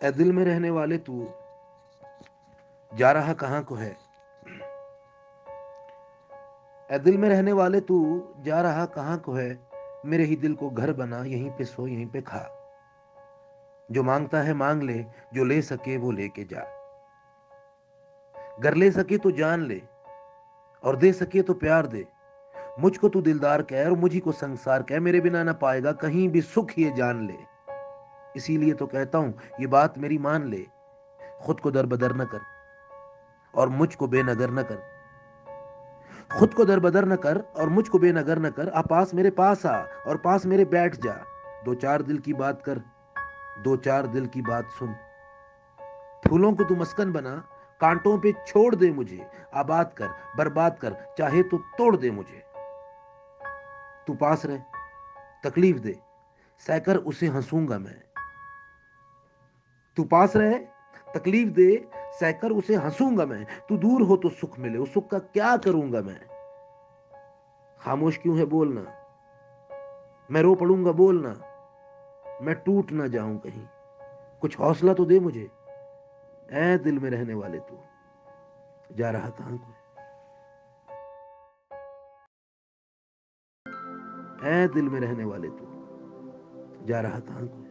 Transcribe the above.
اے دل میں رہنے والے تو جا رہا کہاں کو ہے؟ اے دل میں رہنے والے تو جا رہا کہاں کو ہے؟ میرے ہی دل کو گھر بنا، یہیں پہ سو یہیں پہ کھا، جو مانگتا ہے مانگ لے، جو لے سکے وہ لے کے جا، گر لے سکے تو جان لے اور دے سکے تو پیار دے، مجھ کو تو دلدار کہہ اور مجھی کو سنسار کہہ، میرے بنا نہ پائے گا کہیں بھی سکھ یہ جان لے، اسی لیے تو کہتا ہوں یہ بات میری مان لے، خود کو در بدر نہ کر اور مجھ کو بے نظر نہ کر، خود کو در بدر نہ کر اور مجھ کو بے نظر نہ کر، آ پاس میرے پاس آ اور پاس میرے بیٹھ جا، دو چار دل کی بات کر، دو چار دل کی بات سن، پھولوں کو تو مسکن بنا، کانٹوں پہ چھوڑ دے مجھے، آباد کر برباد کر چاہے تو توڑ دے مجھے، تو پاس رہ تکلیف دے سہ کر اسے ہنسوں گا میں، تو پاس رہے تکلیف دے سہ کر اسے ہنسوں گا میں، تو دور ہو تو سکھ ملے اس سکھ کا کیا کروں گا میں، خاموش کیوں ہے بولنا، میں رو پڑوں گا بولنا، میں ٹوٹ نہ جاؤں کہیں، کچھ حوصلہ تو دے مجھے، اے دل میں رہنے والے تو جا رہا کہاں کو ہے؟ اے دل میں رہنے والے تو جا رہا کہاں کو ہے؟